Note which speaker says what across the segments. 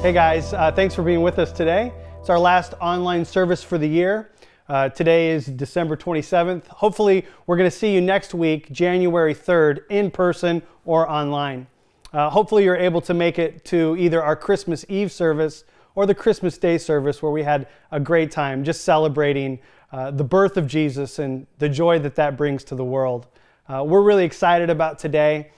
Speaker 1: Hey guys, thanks for being with us today. It's our last online service for the year. Today is December 27th. Hopefully we're going to see you next week, January 3rd, in person or online. Hopefully you're able to make it to either our Christmas Eve service or the Christmas Day service, where we had a great time just celebrating the birth of Jesus and the joy that that brings to the world. We're really excited about today.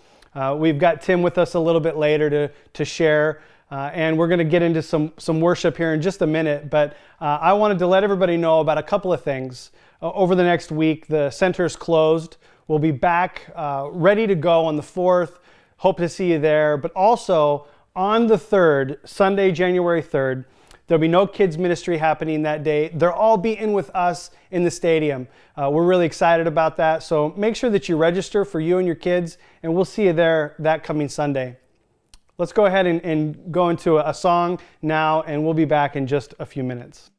Speaker 1: We've got Tim with us a little bit later to share. And we're going to get into some worship here in just a minute, but I wanted to let everybody know about a couple of things. Over the next week, the center's closed. We'll be back ready to go on the 4th. Hope to see you there. But also on the 3rd, Sunday, January 3rd, there'll be no kids ministry happening that day. They'll all be in with us in the stadium. We're really excited about that. So make sure that you register for you and your kids, and we'll see you there that coming Sunday. Let's go ahead and go into a song now, and we'll be back in just a few minutes.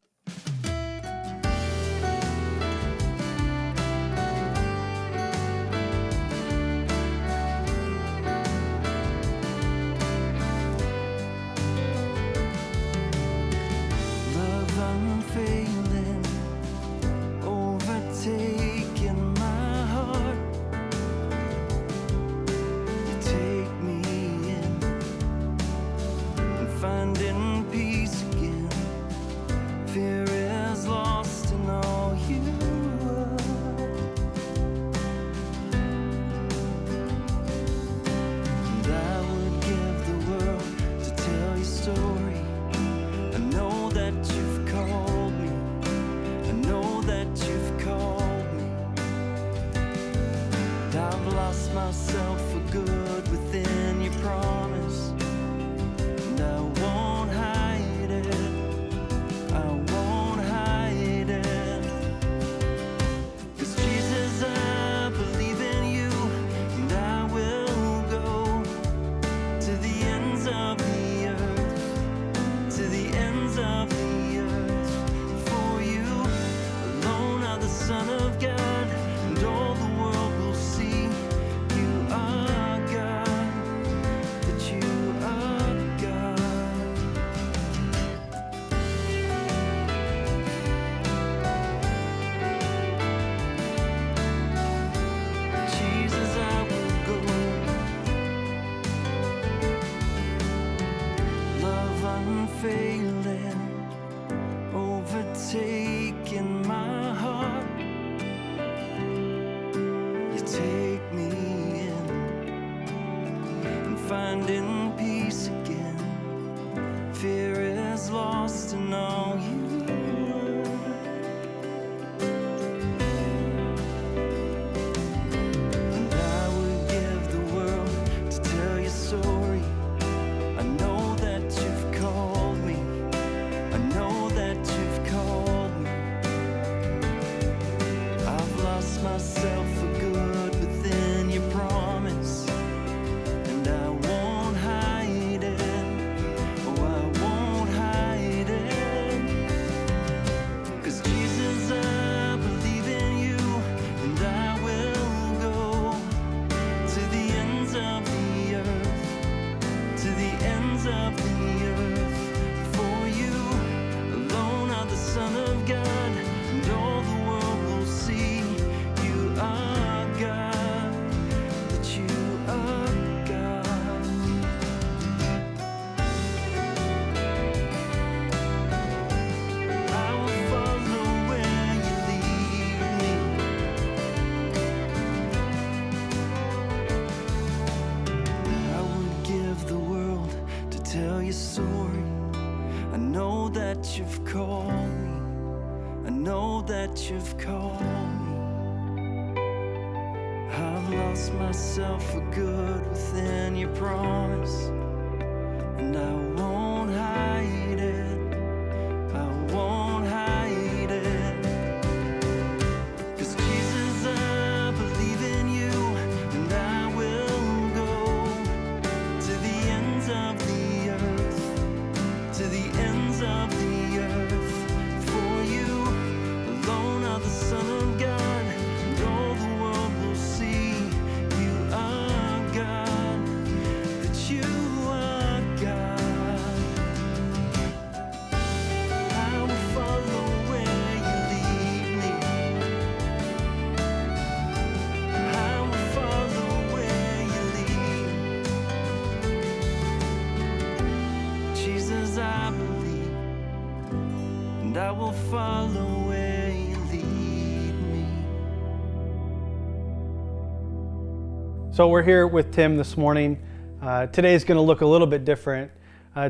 Speaker 2: You've called me, I know that you've called me. I've lost myself for good within your promise, and I won't hide it, I won't hide it. 'Cause Jesus, I believe in you, and I will go to the ends of the earth, to the ends of the will follow where you lead me.
Speaker 1: So we're here with Tim this morning. Today is going to look a little bit different.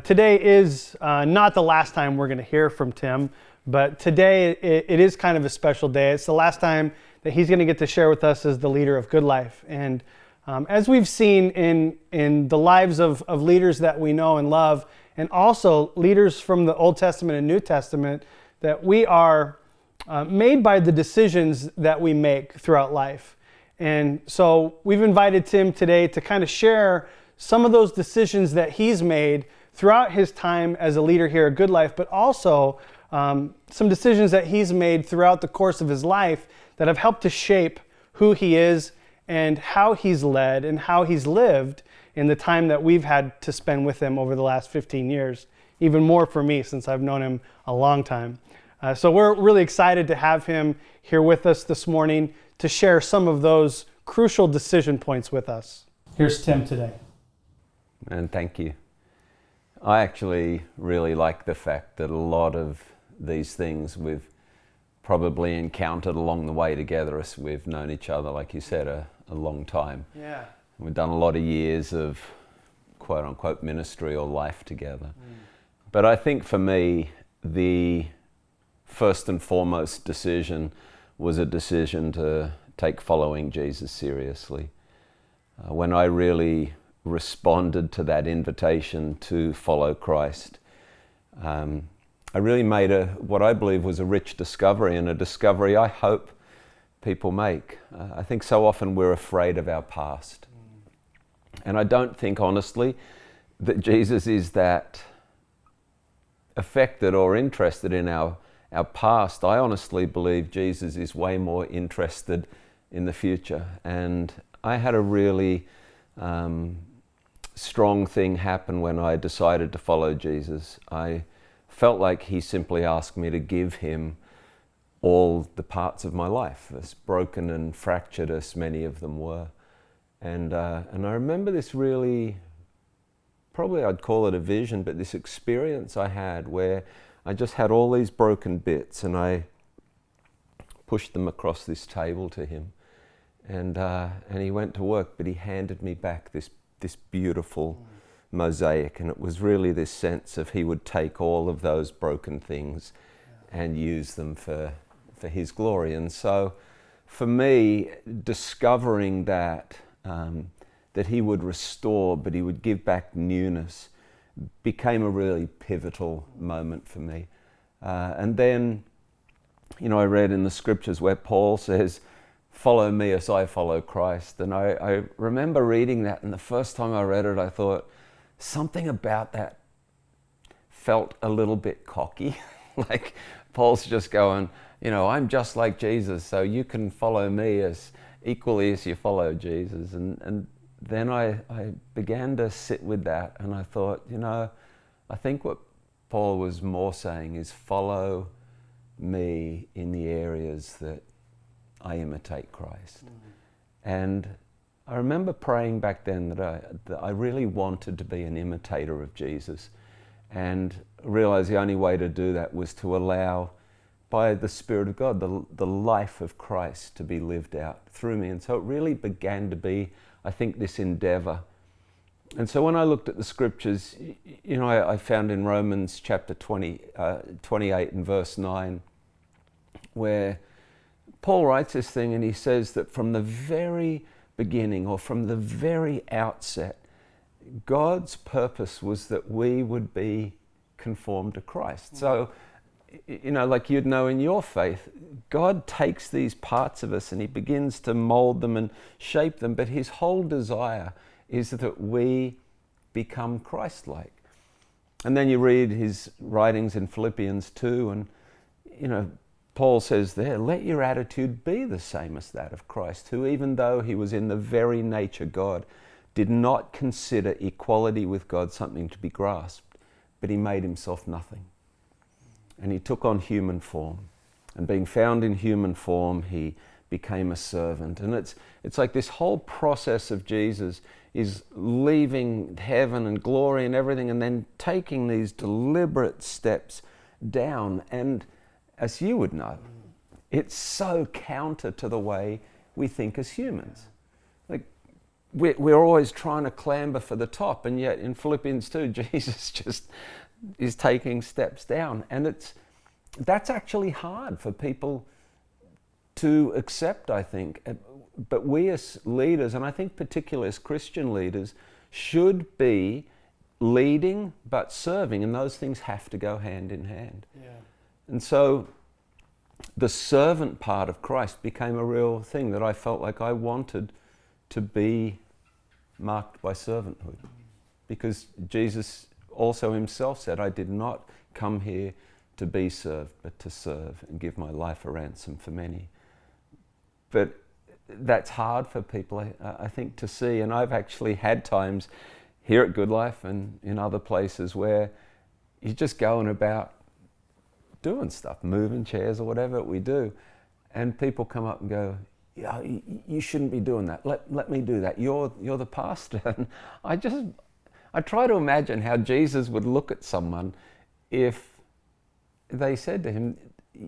Speaker 1: Today is not the last time we're going to hear from Tim, but today it is kind of a special day. It's the last time that he's going to get to share with us as the leader of Goodlife. And as we've seen in the lives of leaders that we know and love, and also leaders from the Old Testament and New Testament, that we are made by the decisions that we make throughout life. And so we've invited Tim today to kind of share some of those decisions that he's made throughout his time as a leader here at Goodlife, but also some decisions that he's made throughout the course of his life that have helped to shape who he is and how he's led and how he's lived in the time that we've had to spend with him over the last 15 years, even more for me since I've known him a long time. So we're really excited to have him here with us this morning to share some of those crucial decision points with us. Here's Tim today.
Speaker 3: And thank you. I actually really like the fact that a lot of these things we've probably encountered along the way together as we've known each other, like you said, a long time.
Speaker 1: Yeah.
Speaker 3: We've done a lot of years of quote unquote ministry or life together. But I think for me, the first and foremost decision was a decision to take following Jesus seriously. When I really responded to that invitation to follow Christ, I really made what I believe was a rich discovery, and a discovery I hope people make. I think so often we're afraid of our past. And I don't think, honestly, that Jesus is that affected or interested in our past. I honestly believe Jesus is way more interested in the future. And I had a really strong thing happen when I decided to follow Jesus. I felt like he simply asked me to give him all the parts of my life, as broken and fractured as many of them were. And I remember this really, probably I'd call it a vision, but this experience I had where I just had all these broken bits and I pushed them across this table to him. And he went to work, but he handed me back this beautiful mosaic. And it was really this sense of he would take all of those broken things and use them for his glory. And so for me, discovering that he would restore, but he would give back newness, became a really pivotal moment for me. And then, I read in the scriptures where Paul says, "Follow me as I follow Christ." And I remember reading that, and the first time I read it, I thought, something about that felt a little bit cocky. Like Paul's just going, I'm just like Jesus, so you can follow me as equally as you follow Jesus. And then I began to sit with that, and I thought, I think what Paul was more saying is follow me in the areas that I imitate Christ. And I remember praying back then that I really wanted to be an imitator of Jesus, and realized the only way to do that was to allow, by the Spirit of God, the life of Christ to be lived out through me. And so it really began to be, I think, this endeavor. And so when I looked at the scriptures, I found in Romans chapter 28 and verse 9, where Paul writes this thing, and he says that from the very beginning, or from the very outset, God's purpose was that we would be conformed to Christ. So, like you'd know in your faith, God takes these parts of us and he begins to mold them and shape them, but his whole desire is that we become Christ-like. And then you read his writings in Philippians 2, and Paul says there, let your attitude be the same as that of Christ, who, even though he was in the very nature God, did not consider equality with God something to be grasped, but he made himself nothing. And he took on human form. And being found in human form, he became a servant. And it's like this whole process of Jesus is leaving heaven and glory and everything, and then taking these deliberate steps down. And as you would know. It's so counter to the way we think as humans. Like, we're always trying to clamber for the top, and yet in Philippians 2, Jesus just is taking steps down. And that's actually hard for people to accept, I think. But we as leaders, and I think particularly as Christian leaders, should be leading but serving, and those things have to go hand in hand.
Speaker 1: Yeah.
Speaker 3: And so the servant part of Christ became a real thing that I felt like I wanted to be marked by servanthood. Because Jesus also himself said, I did not come here to be served, but to serve and give my life a ransom for many. But that's hard for people, I think, to see. And I've actually had times here at Goodlife and in other places where you're just going about doing stuff, moving chairs or whatever we do. And people come up and go, yeah, you shouldn't be doing that. Let me do that. You're the pastor. And I try to imagine how Jesus would look at someone if they said to him,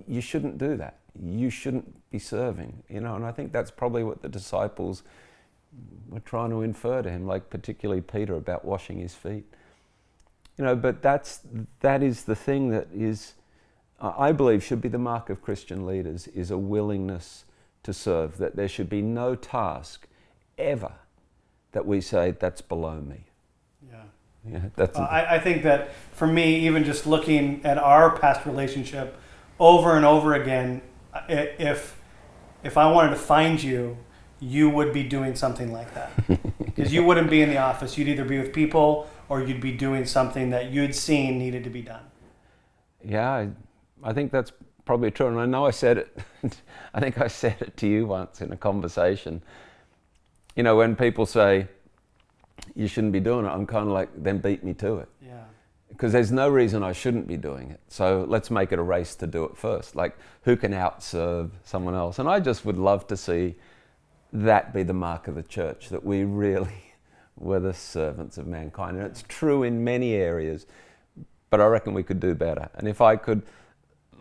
Speaker 3: you shouldn't do that. You shouldn't be serving, And I think that's probably what the disciples were trying to infer to him, like particularly Peter about washing his feet. But that is the thing that is, I believe, should be the mark of Christian leaders, is a willingness to serve, that there should be no task ever that we say, that's below me.
Speaker 1: Yeah.
Speaker 3: Yeah,
Speaker 1: I think that for me, even just looking at our past relationship over and over again, if I wanted to find you, you would be doing something like that. Because you wouldn't be in the office. You'd either be with people or you'd be doing something that you'd seen needed to be done.
Speaker 3: Yeah, I think that's probably true. And I know I said it, I think I said it to you once in a conversation. When people say, you shouldn't be doing it, I'm kind of like, then beat me to it.
Speaker 1: Yeah.
Speaker 3: Because there's no reason I shouldn't be doing it. So let's make it a race to do it first. Like, who can outserve someone else? And I just would love to see that be the mark of the church, that we really were the servants of mankind. And it's true in many areas, but I reckon we could do better. And if I could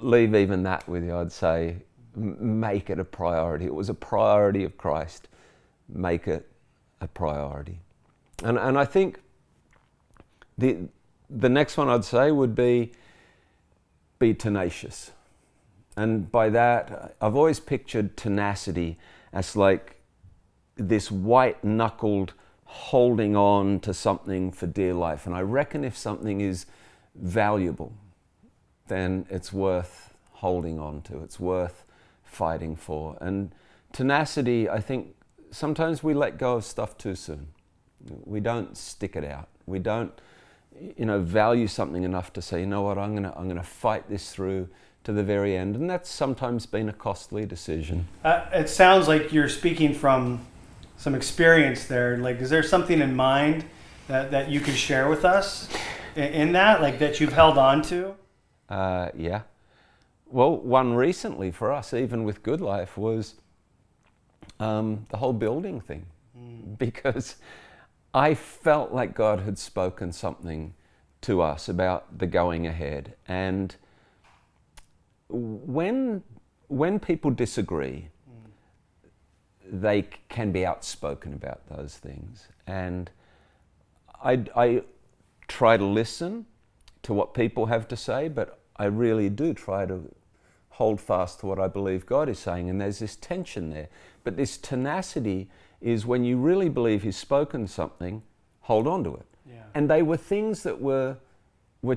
Speaker 3: leave even that with you, I'd say, make it a priority. It was a priority of Christ. Make it a priority. And I think the next one I'd say would be tenacious. And by that, I've always pictured tenacity as like this white-knuckled holding on to something for dear life. And I reckon if something is valuable, then it's worth holding on to. It's worth fighting for. And tenacity, I think, sometimes we let go of stuff too soon. We don't stick it out. We don't, value something enough to say, you know what, I'm gonna fight this through to the very end. And that's sometimes been a costly decision.
Speaker 1: It sounds like you're speaking from some experience there. Like, is there something in mind that you could share with us in that, like that you've held on to?
Speaker 3: Yeah. Well, one recently for us, even with Goodlife, was the whole building thing. Because I felt like God had spoken something to us about the going ahead. And when people disagree, they can be outspoken about those things. And I try to listen to what people have to say, but I really do try to hold fast to what I believe God is saying. And there's this tension there. But this tenacity is when you really believe He's spoken something, hold on to it.
Speaker 1: Yeah. And
Speaker 3: And they were things that were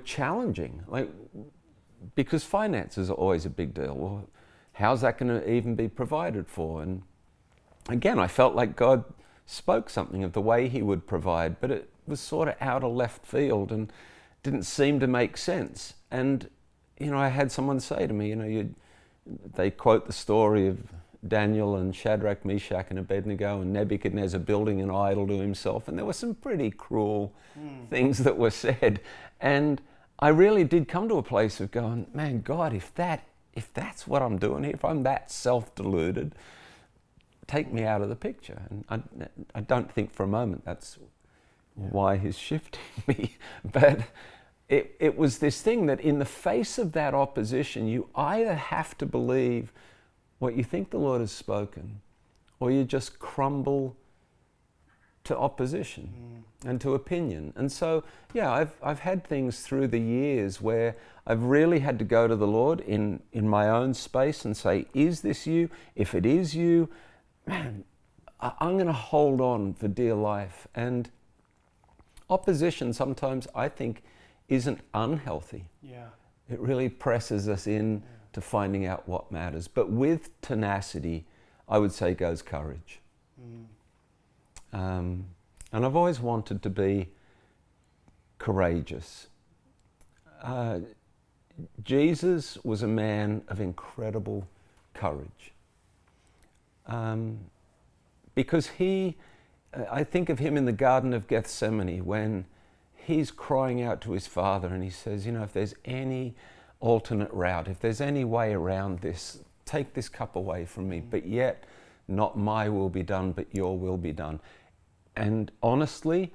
Speaker 3: challenging, like, because finances are always a big deal. Well, how's that going to even be provided for? And again, I felt like God spoke something of the way He would provide, but it was sort of out of left field and didn't seem to make sense. And I had someone say to me, they quote the story of Daniel and Shadrach, Meshach and Abednego and Nebuchadnezzar building an idol to himself, and there were some pretty cruel things that were said. And I really did come to a place of going, man, God, if that's what I'm doing here, if I'm that self-deluded, take me out of the picture. And I don't think for a moment that's why He's shifting me. But it was this thing that in the face of that opposition, you either have to believe what you think the Lord has spoken, or you just crumble to opposition and to opinion. And so, yeah, I've had things through the years where I've really had to go to the Lord in my own space and say, is this you? If it is you, man, I'm going to hold on for dear life. And opposition sometimes, I think, isn't unhealthy.
Speaker 1: Yeah.
Speaker 3: It really presses us in to finding out what matters. But with tenacity, I would say goes courage. And I've always wanted to be courageous. Jesus was a man of incredible courage. Because I think of him in the Garden of Gethsemane when he's crying out to his Father and he says, you know, if there's any alternate route, if there's any way around this, take this cup away from me, but yet not my will be done, but your will be done. And honestly,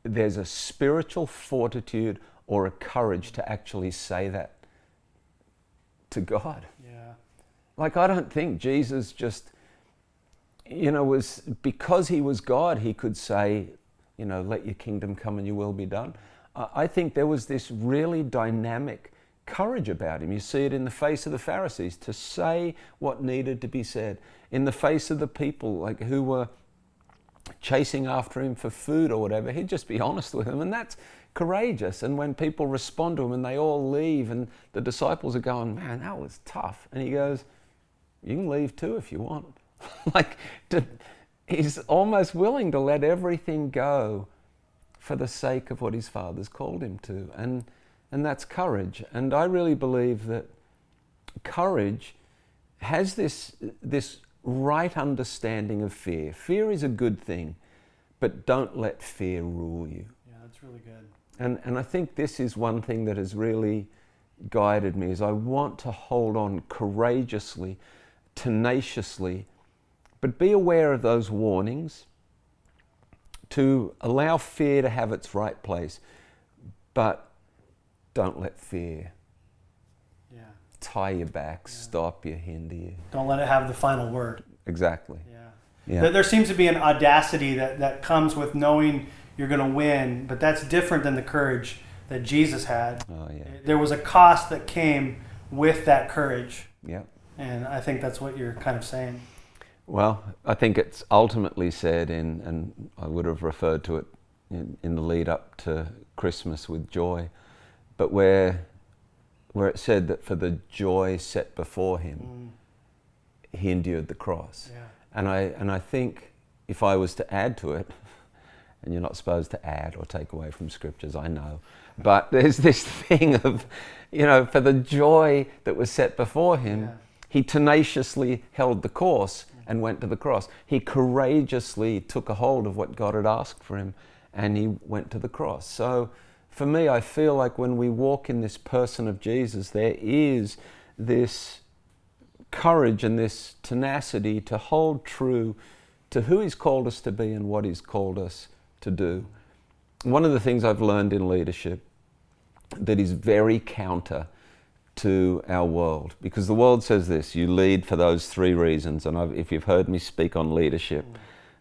Speaker 3: there's a spiritual fortitude or a courage to actually say that to God.
Speaker 1: Yeah.
Speaker 3: Like, I don't think Jesus just, you know, was, because he was God, he could say, you know, let your kingdom come and your will be done. I think there was this really dynamic courage about him. You see it in the face of the Pharisees, to say what needed to be said. In the face of the people like who were chasing after him for food or whatever, he'd just be honest with them, and that's courageous. And when people respond to him and they all leave and the disciples are going, man, that was tough. And he goes, you can leave too if you want. He's almost willing to let everything go for the sake of what his Father's called him to. And that's courage. And I really believe that courage has this right understanding of fear. Fear is a good thing, but don't let fear rule you.
Speaker 1: Yeah, that's really good.
Speaker 3: And I think this is one thing that has really guided me, is I want to hold on courageously, tenaciously, but be aware of those warnings, to allow fear to have its right place, but don't let fear tie you back, stop you, hinder you.
Speaker 1: Don't let it have the final word.
Speaker 3: Exactly.
Speaker 1: Yeah. There seems to be an audacity that comes with knowing you're going to win, but that's different than the courage that Jesus had.
Speaker 3: Oh, yeah.
Speaker 1: There was a cost that came with that courage.
Speaker 3: Yeah.
Speaker 1: And I think that's what you're kind of saying.
Speaker 3: Well, I think it's ultimately said and I would have referred to it in the lead up to Christmas with joy, but where it said that for the joy set before him, he endured the cross.
Speaker 1: Yeah.
Speaker 3: And I think if I was to add to it, and you're not supposed to add or take away from scriptures, I know, but there's this thing of, you know, for the joy that was set before him, he tenaciously held the course and went to the cross. He courageously took a hold of what God had asked for him, and he went to the cross. So for me, I feel like when we walk in this person of Jesus, there is this courage and this tenacity to hold true to who he's called us to be and what he's called us to do. One of the things I've learned in leadership that is very counter to our world, because the world says this: you lead for those three reasons. And if you've heard me speak on leadership,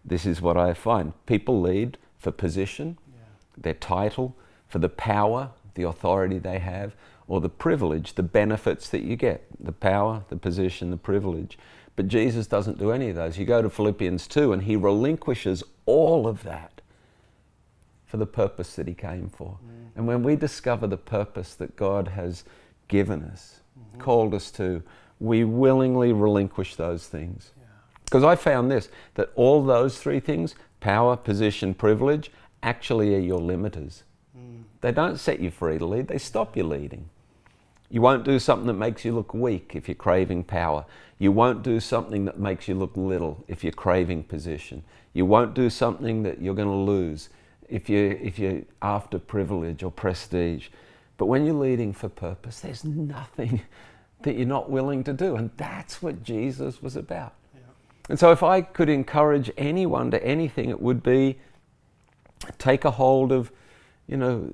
Speaker 3: this is what I find. People lead for position, their title, for the power, the authority they have, or the privilege, the benefits that you get, the power, the position, the privilege. But Jesus doesn't do any of those. You go to Philippians 2 and he relinquishes all of that for the purpose that he came for. And when we discover the purpose that God has given us, called us to, we willingly relinquish those things. Because I found this, that all those three things, power, position, privilege, actually are your limiters. They don't set you free to lead, they stop you leading. You won't do something that makes you look weak if you're craving power. You won't do something that makes you look little if you're craving position. You won't do something that you're going to lose if you're after privilege or prestige. But when you're leading for purpose, there's nothing that you're not willing to do. And that's what Jesus was about. Yeah. And so if I could encourage anyone to anything, it would be take a hold of, you know,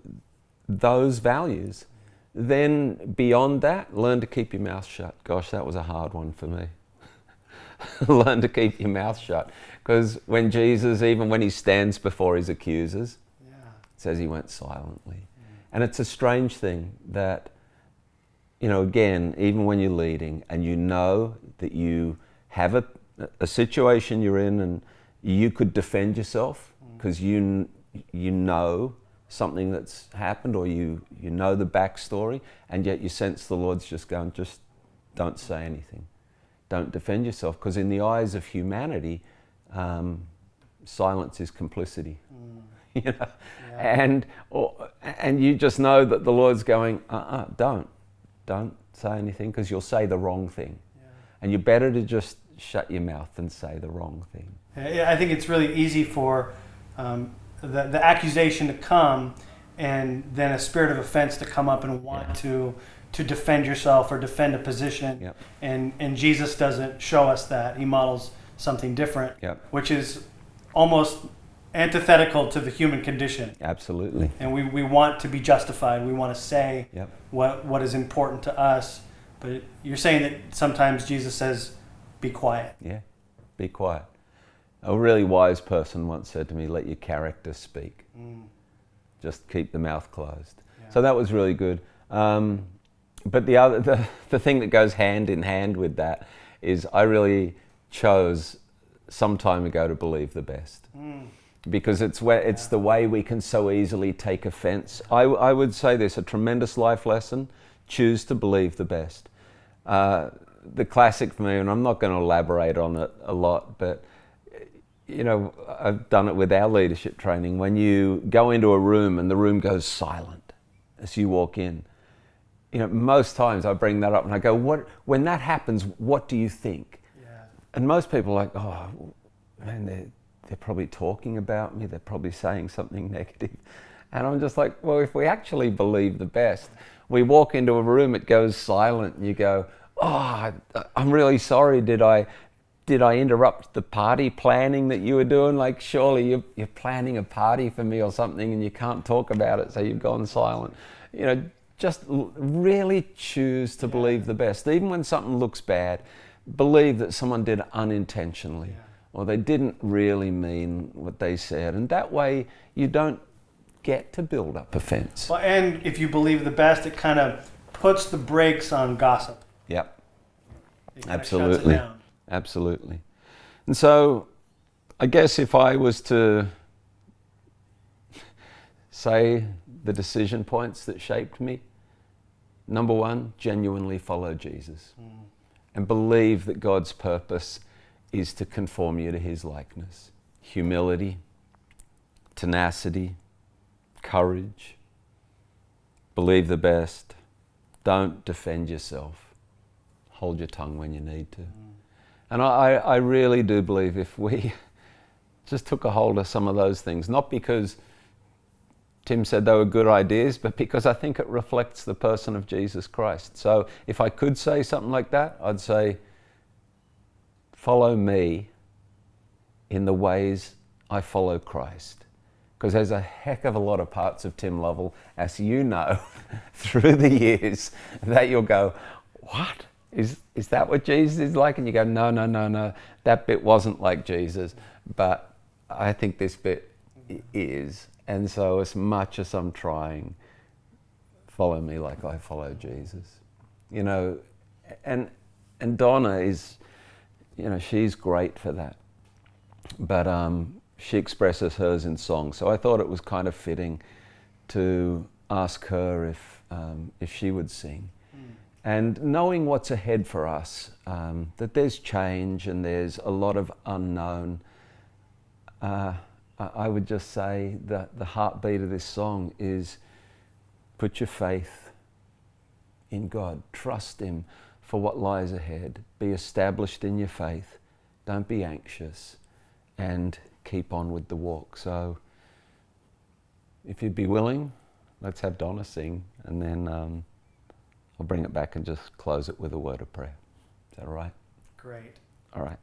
Speaker 3: those values, then beyond that, learn to keep your mouth shut. Gosh, that was a hard one for me. Learn to keep your mouth shut. Because when Jesus, even when he stands before his accusers, it says he went silently. And it's a strange thing that, you know, again, even when you're leading and you know that you have a situation you're in and you could defend yourself because you know something that's happened, or you know the backstory, and yet you sense the Lord's just going, just don't say anything. Don't defend yourself, because in the eyes of humanity, silence is complicity. You know? And you just know that the Lord's going, don't say anything, because you'll say the wrong thing. And you're better to just shut your mouth than say the wrong thing.
Speaker 1: I think it's really easy for the accusation to come, and then a spirit of offense to come up and want to defend yourself or defend a position. And Jesus doesn't show us that. He models something different, which is almost antithetical to the human condition.
Speaker 3: Absolutely.
Speaker 1: And we want to be justified. We want to say what is important to us. But you're saying that sometimes Jesus says, be quiet.
Speaker 3: Yeah, be quiet. A really wise person once said to me, let your character speak. Just keep the mouth closed. So that was really good. But the thing that goes hand in hand with that is I really chose some time ago to believe the best. Because it's the way we can so easily take offense. I would say this, a tremendous life lesson: choose to believe the best. The classic for me, and I'm not going to elaborate on it a lot, but you know, I've done it with our leadership training. When you go into a room and the room goes silent as you walk in, you know, most times I bring that up and I go, when that happens, what do you think? And most people are like, oh man, they're probably talking about me, they're probably saying something negative. And I'm just like, well, if we actually believe the best, we walk into a room, it goes silent, and you go, oh, I'm really sorry, did I interrupt the party planning that you were doing? Like, surely you're planning a party for me or something and you can't talk about it, so you've gone silent. You know, just really choose to believe the best. Even when something looks bad, believe that someone did it unintentionally, or they didn't really mean what they said. And that way you don't get to build up offense.
Speaker 1: Well, and if you believe the best, it kind of puts the brakes on gossip.
Speaker 3: Yep.
Speaker 1: Absolutely.
Speaker 3: Absolutely. And so I guess if I was to say the decision points that shaped me, number one, genuinely follow Jesus and believe that God's purpose is to conform you to his likeness. Humility, tenacity, courage, believe the best, don't defend yourself, hold your tongue when you need to. And I really do believe if we just took a hold of some of those things, not because Tim said they were good ideas, but because I think it reflects the person of Jesus Christ. So if I could say something like that, I'd say, follow me in the ways I follow Christ. Because there's a heck of a lot of parts of Tim Lovell, as you know, through the years, that you'll go, what? Is that what Jesus is like? And you go, no, that bit wasn't like Jesus, but I think this bit is. And so as much as I'm trying, follow me like I follow Jesus. You know, and Donna is, you know, she's great for that. But she expresses hers in song. So I thought it was kind of fitting to ask her if she would sing. And knowing what's ahead for us, that there's change and there's a lot of unknown, I would just say that the heartbeat of this song is put your faith in God. Trust him for what lies ahead. Be established in your faith. Don't be anxious, and keep on with the walk. So if you'd be willing, let's have Donna sing, and then I'll bring it back and just close it with a word of prayer. Is that all right?
Speaker 1: Great.
Speaker 3: All right.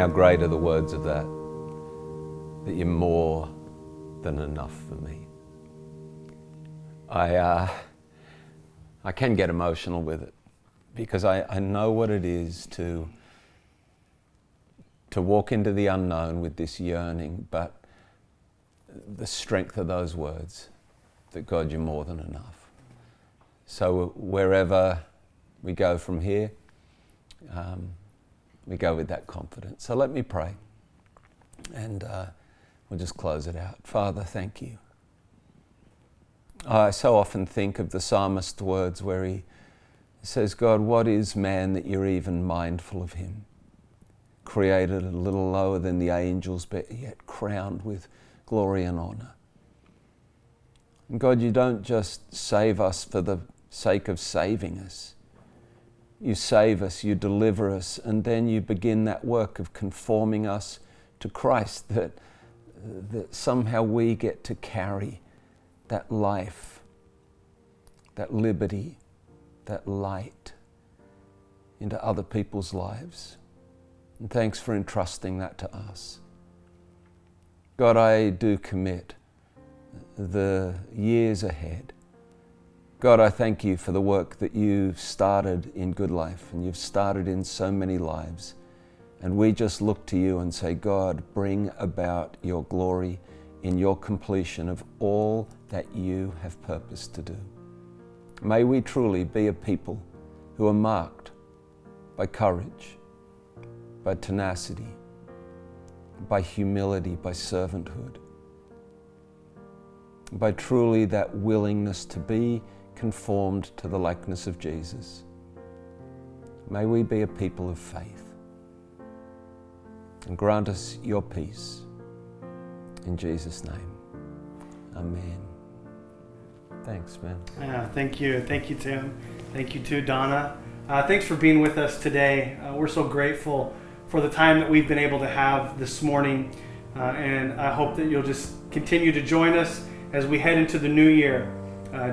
Speaker 3: how great are the words of that you're more than enough for me. I can get emotional with it because I know what it is to walk into the unknown with this yearning, but the strength of those words, that God, you're more than enough. So wherever we go from here, we go with that confidence. So let me pray, and we'll just close it out. Father, thank you. I so often think of the psalmist's words where he says, God, what is man that you're even mindful of him? Created a little lower than the angels, but yet crowned with glory and honor. And God, you don't just save us for the sake of saving us. You save us, you deliver us, and then you begin that work of conforming us to Christ, that somehow we get to carry that life, that liberty, that light into other people's lives. And thanks for entrusting that to us. God, I do commit the years ahead. God, I thank you for the work that you've started in Goodlife and you've started in so many lives. And we just look to you and say, God, bring about your glory in your completion of all that you have purposed to do. May we truly be a people who are marked by courage, by tenacity, by humility, by servanthood, by truly that willingness to be conformed to the likeness of Jesus. May we be a people of faith, and grant us your peace. In Jesus' name, amen. Thanks, man.
Speaker 1: Yeah, thank you. Thank you, Tim. Thank you too, Donna. Thanks for being with us today. We're so grateful for the time that we've been able to have this morning. And I hope that you'll just continue to join us as we head into the new year.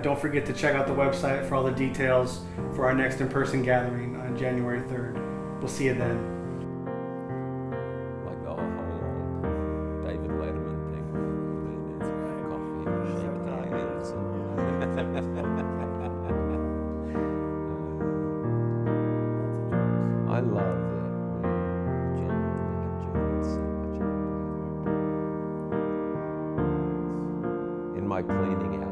Speaker 1: Don't forget to check out the website for all the details for our next in-person gathering on January 3rd. We'll see you then.
Speaker 3: Like the whole David Letterman thing. Coffee, shake hands. I love that we genuinely enjoyed so much. In my cleaning out,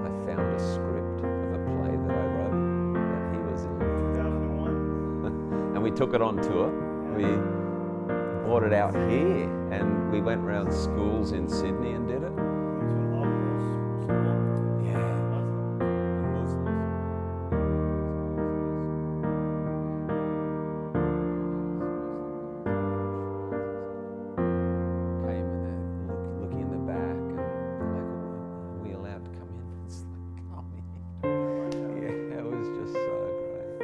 Speaker 3: I found a script of a play that I wrote that he was in.
Speaker 1: 2001.
Speaker 3: And we took it on tour. We brought it out here and we went around schools in Sydney and did it. Yeah. Came and they're looking in the back and they're like, are we allowed to come in? It's like, come in. Yeah, it was just so great.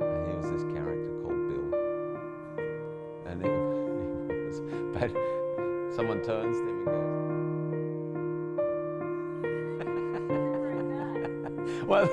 Speaker 3: And he was this character called Bill. And he was, but someone turns to him and goes, well,